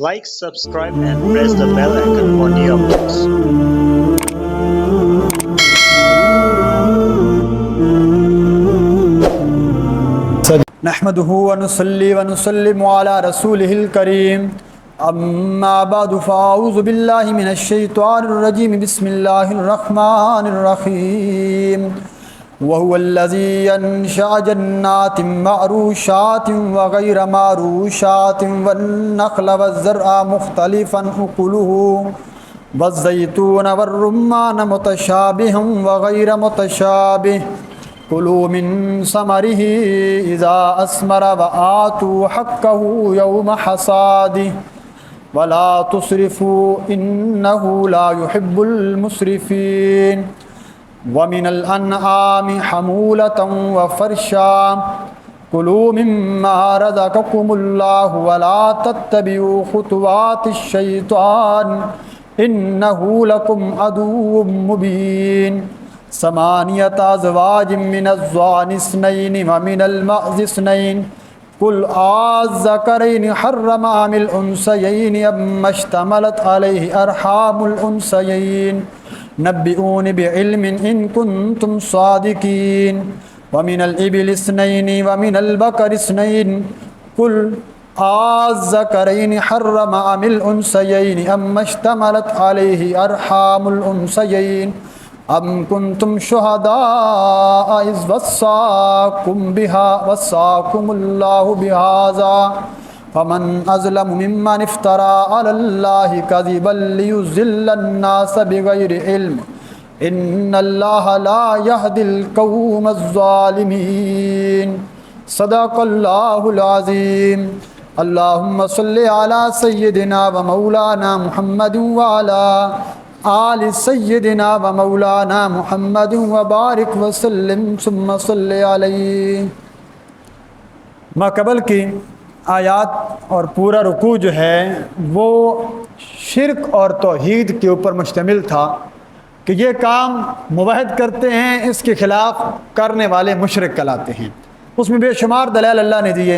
Like, subscribe and press the bell icon for new updates. نحمده ونصلي ونسلم على رسوله الكريم اما بعد فاعوذ بالله من الشيطان الرجيم بسم الله الرحمن الرحيم وهو الذي أنشأ جنات معروشات وغير معروشات والنخل والزرع مختلفا أكله والزيتون والرمان متشابها وغير متشابه كلوا من ثمره إذا أثمر وآتوا حقه يوم حصاده ولا تسرفوا إنه لا يحب المسرفين ومن الأنعام حمولة وفرشا كلوا مما رزقكم الله ولا تتبعوا خطوات الشيطان إنه لكم عدو مبين ثمانية أزواج من الضأن اثنين ومن المعز اثنين قل الذكرين حرم أم الأنثيين أما اشتملت عليه أرحام الأنثيين نبئوني بعلم إن كنتم صادقين ومن الإبل اثنين ومن البقر اثنين قل الذكرين حرم أم الأنثيين أما اشتملت عليه أرحام الأنثيين أم كنتم شهداء إذ وصاكم الله بهذا فمن أظلم ممن افترى على الله كذبا ليضل الناس بغير علم إن الله لا يهدي القوم الظالمين صدق الله العظيم اللهم صل على سيدنا ومولانا محمد وعلى آل سیدنا و مولانا محمد وبارک وسلم ثم صلی علیہ۔ ماقبل کی آیات اور پورا رکوع جو ہے وہ شرک اور توحید کے اوپر مشتمل تھا کہ یہ کام موحد کرتے ہیں، اس کے خلاف کرنے والے مشرک کہلاتے ہیں۔ اس میں بے شمار دلائل اللہ نے دیے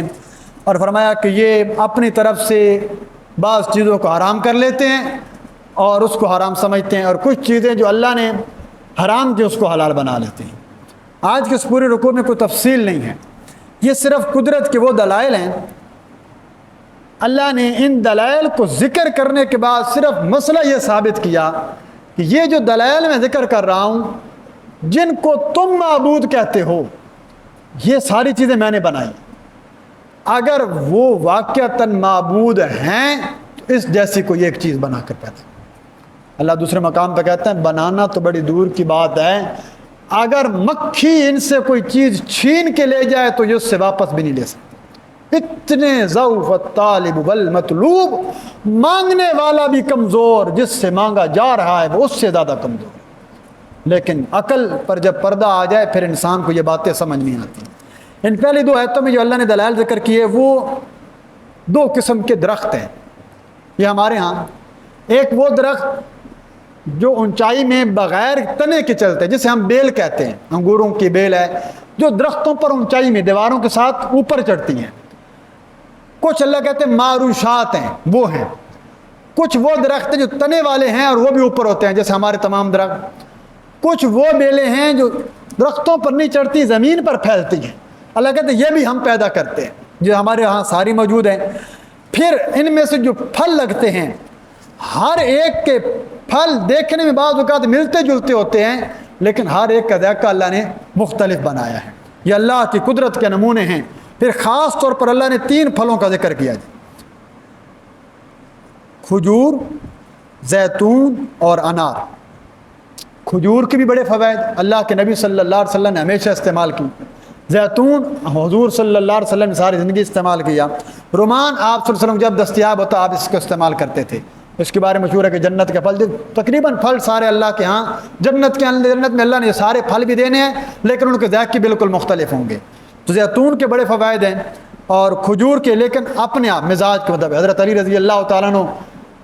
اور فرمایا کہ یہ اپنی طرف سے بعض چیزوں کو حرام کر لیتے ہیں اور اس کو حرام سمجھتے ہیں، اور کچھ چیزیں جو اللہ نے حرام کی اس کو حلال بنا لیتے ہیں۔ آج کے اس پورے رکوع میں کوئی تفصیل نہیں ہے، یہ صرف قدرت کے وہ دلائل ہیں۔ اللہ نے ان دلائل کو ذکر کرنے کے بعد صرف مسئلہ یہ ثابت کیا کہ یہ جو دلائل میں ذکر کر رہا ہوں جن کو تم معبود کہتے ہو، یہ ساری چیزیں میں نے بنائی۔ اگر وہ واقعتاً معبود ہیں تو اس جیسی کوئی ایک چیز بنا کر پیدا۔ اللہ دوسرے مقام پہ کہتے ہیں بنانا تو بڑی دور کی بات ہے، اگر مکھی ان سے کوئی چیز چھین کے لے جائے تو یہ اس سے واپس بھی نہیں لے سکتے۔ اتنے ضعف الطالب والمطلوب، مانگنے والا بھی کمزور، جس سے مانگا جا رہا ہے وہ اس سے زیادہ کمزور۔ لیکن عقل پر جب پردہ آ جائے پھر انسان کو یہ باتیں سمجھ نہیں آتی۔ ان پہلی دو آیتوں میں جو اللہ نے دلائل ذکر کیے وہ دو قسم کے درخت ہیں۔ یہ ہمارے ہاں ایک وہ درخت جو اونچائی میں بغیر تنے کے چلتے ہیں، جسے ہم بیل کہتے ہیں، انگوروں کی بیل ہے جو درختوں پر اونچائی میں دیواروں کے ساتھ اوپر چڑھتی ہیں۔ کچھ اللہ کہتے ہیں معروشات ہیں، وہ ہیں۔ کچھ وہ درخت ہیں جو تنے والے ہیں اور وہ بھی اوپر ہوتے ہیں جیسے ہمارے تمام درخت۔ کچھ وہ بیلیں ہیں جو درختوں پر نہیں چڑھتی، زمین پر پھیلتی ہیں۔ اللہ کہتے ہیں یہ بھی ہم پیدا کرتے ہیں، جو ہمارے ہاں ساری موجود ہیں۔ پھر ان میں سے جو پھل لگتے ہیں، ہر ایک کے پھل دیکھنے میں بعض اوقات ملتے جلتے ہوتے ہیں، لیکن ہر ایک کا ذائقہ اللہ نے مختلف بنایا ہے۔ یہ اللہ کی قدرت کے نمونے ہیں۔ پھر خاص طور پر اللہ نے 3 پھلوں کا ذکر کیا، کھجور، زیتون اور انار۔ کھجور کے بھی بڑے فوائد اللہ کے نبی صلی اللہ علیہ وسلم نے ہمیشہ استعمال کی۔ زیتون حضور صلی اللہ علیہ وسلم نے ساری زندگی استعمال کیا۔ رومان آپ صلی اللہ علیہ وسلم جب دستیاب ہوتا آپ اس کو استعمال کرتے تھے۔ اس کے بارے میں مشہور ہے کہ جنت کے پھل، تقریباً پھل سارے اللہ کے ہاں جنت میں اللہ نے یہ سارے پھل بھی دینے ہیں، لیکن ان کے ذائقے بالکل مختلف ہوں گے۔ تو زیتون کے بڑے فوائد ہیں اور کھجور کے، لیکن اپنے آپ مزاج کے مطابق۔ حضرت علی رضی اللہ تعالیٰ عنہ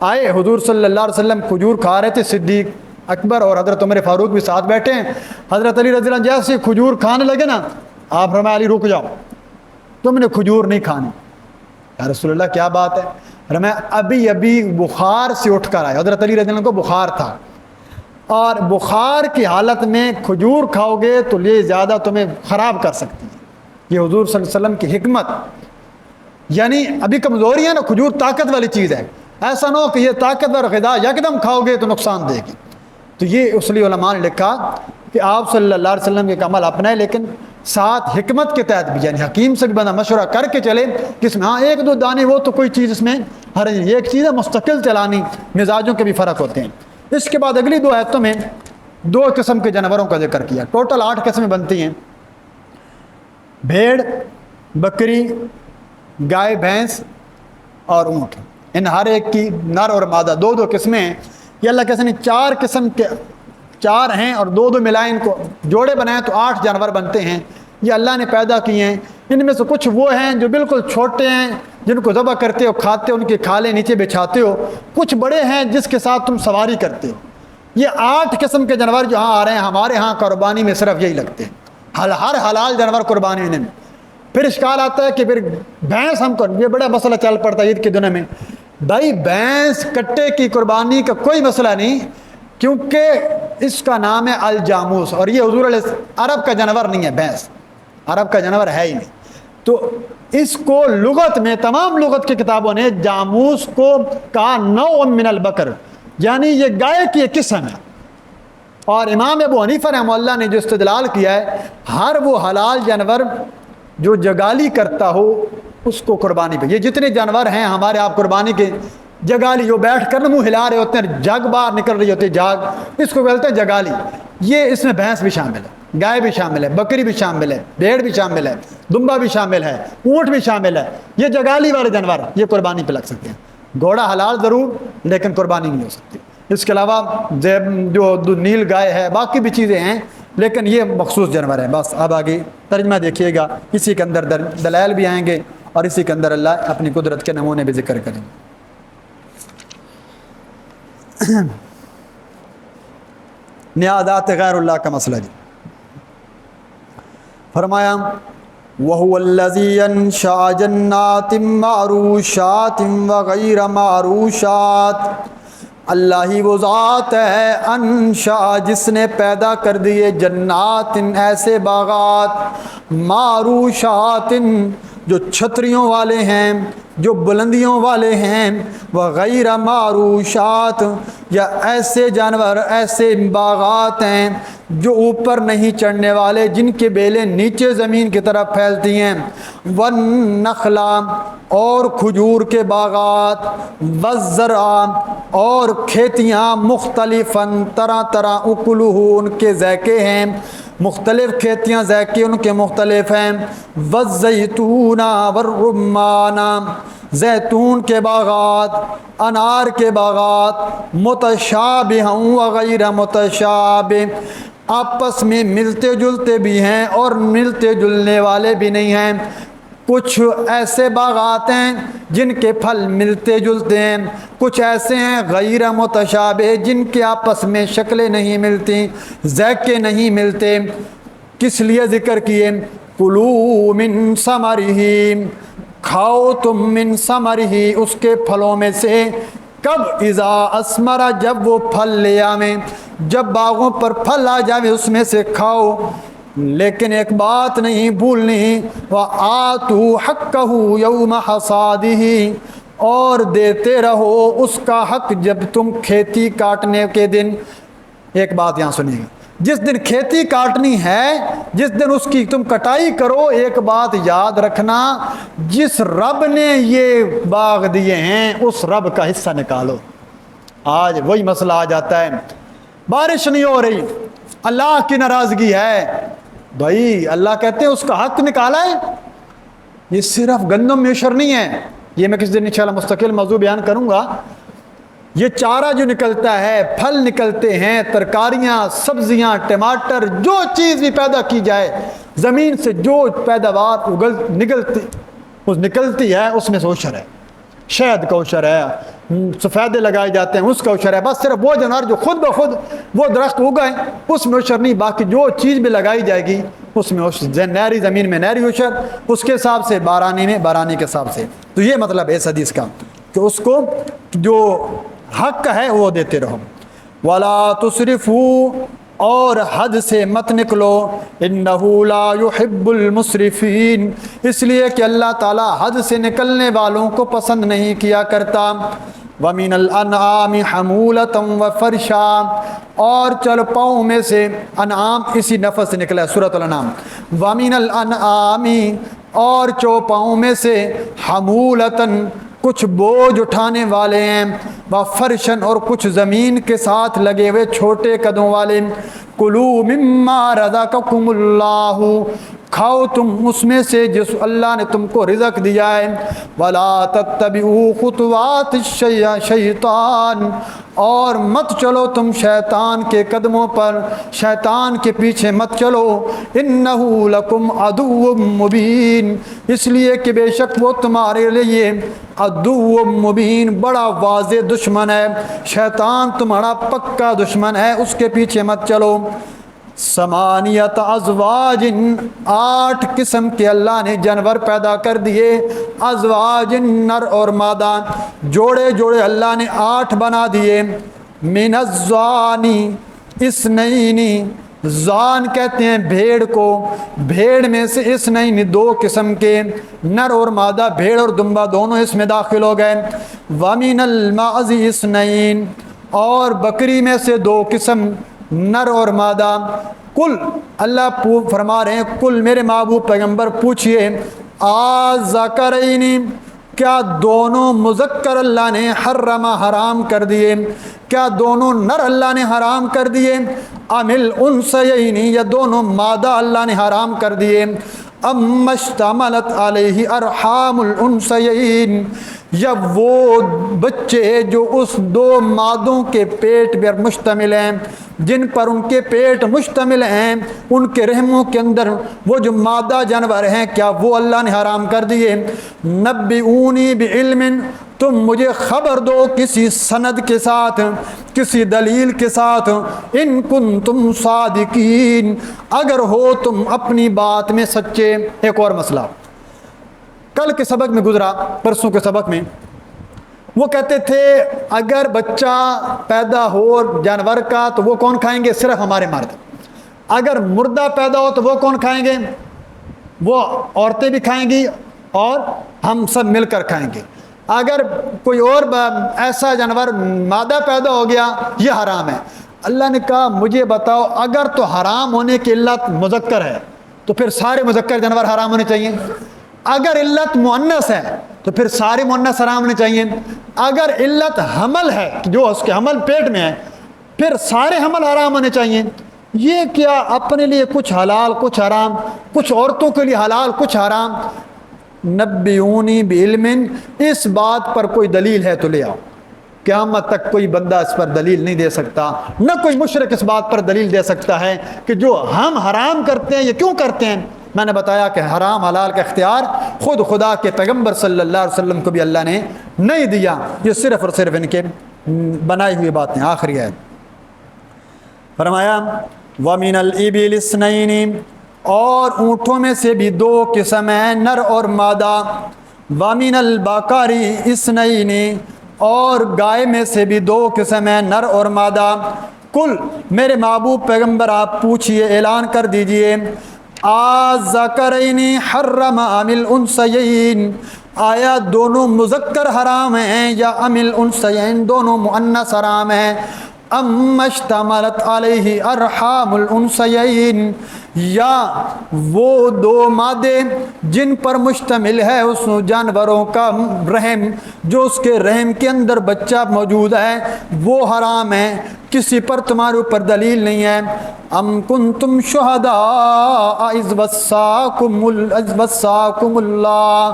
آئے، حضور صلی اللہ علیہ وسلم کھجور کھا رہے تھے، صدیق اکبر اور حضرت عمر فاروق بھی ساتھ بیٹھے ہیں۔ حضرت علی رضی اللہ عنہ جیسے کھجور کھانے لگے نا، آپ فرمایا علی رک جاؤ، تم نے کھجور نہیں کھانی۔ یا رسول اللہ کیا بات ہے؟ اور میں ابھی بخار سے اٹھ کر آیا. حضرت علی رضی اللہ عنہ کو بخار تھا, اور بخار کی حالت میں کھجور کھاؤ گے تو یہ زیادہ تمہیں خراب کر سکتی ہے. یہ حضور صلی اللہ علیہ وسلم کی حکمت, یعنی ابھی کمزوری ہے نا, کھجور طاقت والی چیز ہے, ایسا نہ ہو کہ یہ طاقتور غذا یکدم کھاؤ گے تو نقصان دے گی. تو یہ اس لیے علماء نے لکھا کہ آپ صلی اللہ علیہ وسلم کے عمل اپنائے, لیکن ساتھ حکمت کے تحت بھی, یعنی حکیم سے بھی بندہ مشورہ کر کے چلے کہ اس میں ہاں ایک دو دانے وہ تو کوئی چیز اس میں ہر ایک چیز ہے, مستقل چلانی, مزاجوں کے بھی فرق ہوتے ہیں. اس کے بعد اگلی 2 آیتوں میں 2 قسم کے جانوروں کا ذکر کیا. ٹوٹل 8 قسمیں بنتی ہیں, بھیڑ, بکری, گائے, بھینس اور اونٹ. ان ہر ایک کی نر اور مادہ 2 قسمیں ہیں. یہ اللہ کیسے نہیں 4 قسم کے 4 ہیں اور 2 ملائیں, ان کو جوڑے بنائیں تو 8 جانور بنتے ہیں. یہ اللہ نے پیدا کیے ہیں. ان میں سے کچھ وہ ہیں جو بالکل چھوٹے ہیں, جن کو ذبح کرتے ہو, کھاتے ہو, ان کے کھالے نیچے بچھاتے ہو. کچھ بڑے ہیں جس کے ساتھ تم سواری کرتے ہو. یہ 8 قسم کے جانور جو ہاں آ رہے ہیں, ہمارے ہاں قربانی میں صرف یہی لگتے ہیں. ہر حلال جانور قربانی میں. پھر اشکال آتا ہے کہ پھر بھینس ہم کو, یہ بڑا مسئلہ چل پڑتا ہے عید کے دنوں میں. بھائی بھینس کٹے کی قربانی کا کوئی مسئلہ نہیں, کیونکہ اس کا نام ہے الجاموس, اور یہ حضور علیہ عرب کا جانور نہیں ہے. بھینس عرب کا جانور ہے ہی نہیں. تو اس کو لغت میں تمام لغت کی کتابوں نے جاموس کو کہا نوع من البقر, یعنی یہ گائے کی ایک قسم ہے. اور امام ابو حنیفہ رحمہ اللہ نے جو استدلال کیا ہے, ہر وہ حلال جانور جو جگالی کرتا ہو اس کو قربانی پہ. یہ جتنے جانور ہیں ہمارے آپ قربانی کے, جگالی جو بیٹھ کر منہ ہلا رہے ہوتے ہیں, جگ باہر نکل رہی ہوتی ہے جاگ, اس کو بولتے ہیں جگالی. یہ اس میں بھینس بھی شامل ہے, گائے بھی شامل ہے, بکری بھی شامل ہے, بھیڑ بھی شامل ہے, دمبا بھی شامل ہے, اونٹ بھی شامل ہے. یہ جگالی والے جانور یہ قربانی پہ لگ سکتے ہیں. گھوڑا حلال ضرور, لیکن قربانی نہیں ہو سکتی. اس کے علاوہ جو نیل گائے ہے, باقی بھی چیزیں ہیں, لیکن یہ مخصوص جانور ہیں. بس اب آگے ترجمہ دیکھیے گا, اسی کے اندر دلائل بھی آئیں گے اور اسی کے اندر اللہ اپنی قدرت کے نمونے بھی ذکر کریں گے. نیازات غیر اللہ کا مسئلہ جی. فرمایا وَهُوَ الَّذِي أَنشَأَ جَنَّاتٍ مَّعْرُوشَاتٍ وَغَيْرَ مَعْرُوشَاتٍ, اللہ ہی وہ ذات ہے انشاء جس نے پیدا کر دیے جنات ایسے باغات, معروشات جو چھتریوں والے ہیں, جو بلندیوں والے ہیں, وغیر معروشات یا ایسے جانور ایسے باغات ہیں جو اوپر نہیں چڑھنے والے, جن کے بیلیں نیچے زمین کی طرف پھیلتی ہیں, والنخلا اور کھجور کے باغات, والزرع اور کھیتیاں, مختلفاً طرح طرح, اکلہ ان کے ذائقے ہیں, مختلف کھیتیاں ذائقے ان کے مختلف ہیں, والزیتون والرمان زیتون کے باغات, انار کے باغات, متشابہ وغیر متشابہ آپس میں ملتے جلتے بھی ہیں اور ملتے جلنے والے بھی نہیں ہیں. کچھ ایسے باغات ہیں جن کے پھل ملتے جلتے ہیں, کچھ ایسے ہیں غیر متشابہ جن کے آپس میں شکلیں نہیں ملتی, ذائقے نہیں ملتے. کس لیے ذکر کیے؟ کلوا من ثمرہ, کھاؤ تم من ثمرہ اس کے پھلوں میں سے. کب؟ اذا اثمر جب وہ پھل لے آویں, جب باغوں پر پھل آ جاوے اس میں سے کھاؤ. لیکن ایک بات نہیں بھولنی, وآتوا حقہ یوم حصادہ, اور دیتے رہو اس کا حق جب تم کھیتی کاٹنے کے دن. ایک بات یہاں سنیے گا, جس دن کھیتی کاٹنی ہے, جس دن اس کی تم کٹائی کرو, ایک بات یاد رکھنا, جس رب نے یہ باغ دیے ہیں اس رب کا حصہ نکالو. آج وہی مسئلہ آ جاتا ہے, بارش نہیں ہو رہی, اللہ کی ناراضگی ہے. بھائی اللہ کہتے ہیں اس کا حق نکالا ہے. یہ صرف گندم میں عشر نہیں ہے, یہ میں کس دن انشاءاللہ مستقل موضوع بیان کروں گا. یہ چارہ جو نکلتا ہے, پھل نکلتے ہیں, ترکاریاں, سبزیاں, ٹماٹر, جو چیز بھی پیدا کی جائے زمین سے, جو پیداوار نکلتی ہے اس میں سے عشر ہے. شہد کا عشر ہے, سفیدے لگائے جاتے ہیں اس کا عشر ہے. بس صرف وہ جانور جو خود بخود وہ درخت اگائیں اس میں عشر نہیں, باقی جو چیز بھی لگائی جائے گی اس میں عشر. نہری زمین میں نہری عشر, اس کے حساب سے بارانی میں بارانی کے حساب سے. تو یہ مطلب ہے اس حدیث کا. کہ اس کو جو حق ہے وہ دیتے رہو۔ وَلَا تُسْرِفُوا، اور حد سے مت نکلو، إِنَّهُ لَا يُحِبُّ الْمُسْرِفِينَ، اس لیے کہ اللہ تعالیٰ حد سے نکلنے والوں کو پسند نہیں کیا کرتا۔ وَمِنَ الْأَنْعَامِ حَمُولَةً وَفَرْشًا، اور چل پاؤں میں سے، انعام اسی نفس سے نکلا ہے سورۃ الانعام۔ وَمِنَ الْأَنْعَامِ، اور چوپاؤں میں سے، حَمُولَةً، کچھ بوجھ اٹھانے والے ہیں، وَفَرْشًا، اور کچھ زمین کے ساتھ لگے ہوئے چھوٹے قدوں والے۔ کُلُوا مِمَّا رَزَقَكُمُ اللَّهُ، کھاؤ تم اس میں سے جس اللہ نے تم کو رزق دیا ہے۔ وَلَا تَتَّبِعُوا خُطُوَاتِ الشَّيْطَانِ، اور مت چلو تم شیطان کے قدموں پر، شیطان کے پیچھے مت چلو۔ إِنَّهُ لَكُمْ عَدُوٌّ مُبِينٌ، اس لیے کہ بے شک وہ تمہارے لیے عدو مبین، بڑا واضح دشمن ہے، شیطان تمہارا پکا دشمن ہے، اس کے پیچھے مت چلو۔ ثمانیت ازواج، 8 قسم کے اللہ نے جانور پیدا کر دیے، ازواج نر اور مادہ، جوڑے جوڑے اللہ نے 8 بنا دیے۔ من الزانی اثنین، زان کہتے ہیں بھیڑ کو، بھیڑ میں سے اثنین 2 قسم کے، نر اور مادہ، بھیڑ اور دمبا دونوں اس میں داخل ہو گئے۔ ومن المعز اثنین، اور بکری میں سے 2 قسم، نر اور مادہ۔ کل، اللہ فرما رہے ہیں کل میرے محبوب پیغمبر پوچھئے، آذکرین، کیا دونوں مذکر اللہ نے حرم حرام کر دیے، کیا دونوں نر اللہ نے حرام کر دیے، ام الانثیین، یا دونوں مادہ اللہ نے حرام کر دیے، ام اشتملت علیہ ارحام الانثیین، یا وہ بچے جو اس 2 مادوں کے پیٹ پر مشتمل ہیں، جن پر ان کے پیٹ مشتمل ہیں، ان کے رحموں کے اندر وہ جو مادہ جانور ہیں، کیا وہ اللہ نے حرام کر دیے؟ نبئونی بعلم، تم مجھے خبر دو کسی سند کے ساتھ، کسی دلیل کے ساتھ، ان کنتم صادقین، اگر ہو تم اپنی بات میں سچے۔ ایک اور مسئلہ کل کے سبق میں گزرا، پرسوں کے سبق میں، وہ کہتے تھے اگر بچہ پیدا ہو جانور کا تو وہ کون کھائیں گے؟ صرف ہمارے مرد۔ اگر مردہ پیدا ہو تو وہ کون کھائیں گے؟ وہ عورتیں بھی کھائیں گی اور ہم سب مل کر کھائیں گے۔ اگر کوئی اور ایسا جانور مادہ پیدا ہو گیا، یہ حرام ہے۔ اللہ نے کہا مجھے بتاؤ، اگر تو حرام ہونے کی علت مذکر ہے تو پھر سارے مذکر جانور حرام ہونے چاہیے۔ اگر علت مؤنث ہے تو پھر سارے مؤنث حرام ہونے چاہیے۔ اگر علت حمل ہے، جو اس کے حمل پیٹ میں ہے، پھر سارے حمل حرام ہونے چاہیے۔ یہ کیا اپنے لیے کچھ حلال کچھ حرام، کچھ عورتوں کے لیے حلال کچھ حرام؟ نبیونی بعلم، اس بات پر کوئی دلیل ہے تو لے آؤ۔ قیامت تک کوئی بندہ اس پر دلیل نہیں دے سکتا، نہ کوئی مشرک اس بات پر دلیل دے سکتا ہے کہ جو ہم حرام کرتے ہیں یہ کیوں کرتے ہیں۔ میں نے بتایا کہ حرام حلال کا اختیار خود خدا کے پیغمبر صلی اللہ علیہ وسلم کو بھی اللہ نے نہیں دیا، یہ صرف اور صرف ان کے بنائی ہوئی باتیں۔ آخری ہے فرمایا وَمِنَ الْإِبِلِ اثْنَيْنِ، اور اونٹوں میں سے بھی 2 قسم ہیں، نر اور مادہ۔ وَمِنَ الْبَقَرِ اثْنَيْنِ، اور گائے میں سے بھی 2 قسم ہیں، نر اور مادہ۔ کل میرے محبوب پیغمبر آپ پوچھئے، اعلان کر دیجئے، آذکرین حرم ام الانثیین، آیا دونوں مذکر حرام ہیں یا ام الانثیین دونوں مؤنث حرام ہیں؟ ام اشتملت علیہ ارحام الانثیین، یا وہ 2 مادے جن پر مشتمل ہے اس جانوروں کا رحم، جو اس کے رحم کے اندر بچہ موجود ہے، وہ حرام ہے۔ کسی پر تمہارے اوپر دلیل نہیں ہے۔ ام کنتم شہداء اذ وصاکم اللہ،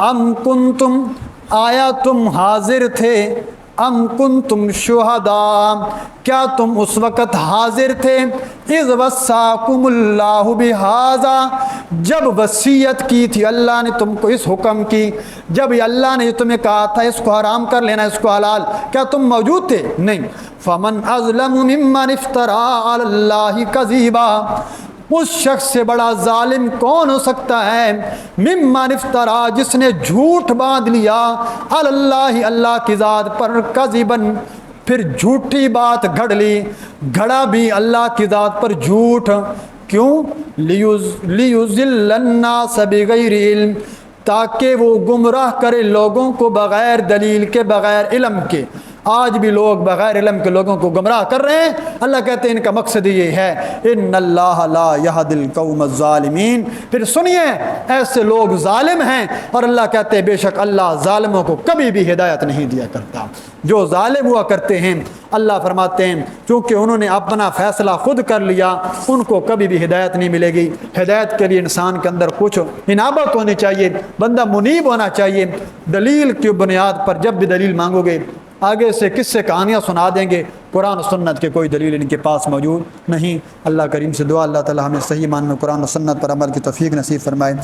ام کنتم، آیا تم حاضر تھے، ام کنتم شہداء، کیا تم اس وقت حاضر تھے، اذ وصاکم اللہ بہذا، جب وصیت کی تھی اللہ نے تم کو اس حکم کی، جب اللہ نے تمہیں کہا تھا اس کو حرام کر لینا، اس کو حلال، کیا تم موجود تھے؟ نہیں۔ فمن اظلم ممن افترى علی اللہ کذبا، اس شخص سے بڑا ظالم کون ہو سکتا ہے؟ ممن افترا، جس نے جھوٹ باندھ لیا، علی اللہ، اللہ کی ذات پر، کذبن، پھر جھوٹی بات گھڑ لی، گھڑا بھی اللہ کی ذات پر جھوٹ، کیوں؟ لیضل الناس بغیر علم، تاکہ وہ گمراہ کرے لوگوں کو بغیر دلیل کے، بغیر علم کے۔ آج بھی لوگ بغیر علم کے لوگوں کو گمراہ کر رہے ہیں۔ اللہ کہتے ہیں ان کا مقصد یہ ہے، ان اللہ لا یہدی القوم الظالمین۔ پھر سنیے، ایسے لوگ ظالم ہیں، اور اللہ کہتے ہیں بے شک اللہ ظالموں کو کبھی بھی ہدایت نہیں دیا کرتا۔ جو ظالم ہوا کرتے ہیں، اللہ فرماتے ہیں چونکہ انہوں نے اپنا فیصلہ خود کر لیا، ان کو کبھی بھی ہدایت نہیں ملے گی۔ ہدایت کے لیے انسان کے اندر کچھ انابت ہونی چاہیے، بندہ منیب ہونا چاہیے۔ دلیل کی بنیاد پر جب بھی دلیل مانگو گے، آگے سے کس سے کہانیاں سنا دیں گے، قرآن و سنت کے کوئی دلیل ان کے پاس موجود نہیں۔ اللہ کریم سے دعا، اللہ تعالی ہمیں صحیح معنی میں قرآن و سنت پر عمل کی توفیق نصیب فرمائے۔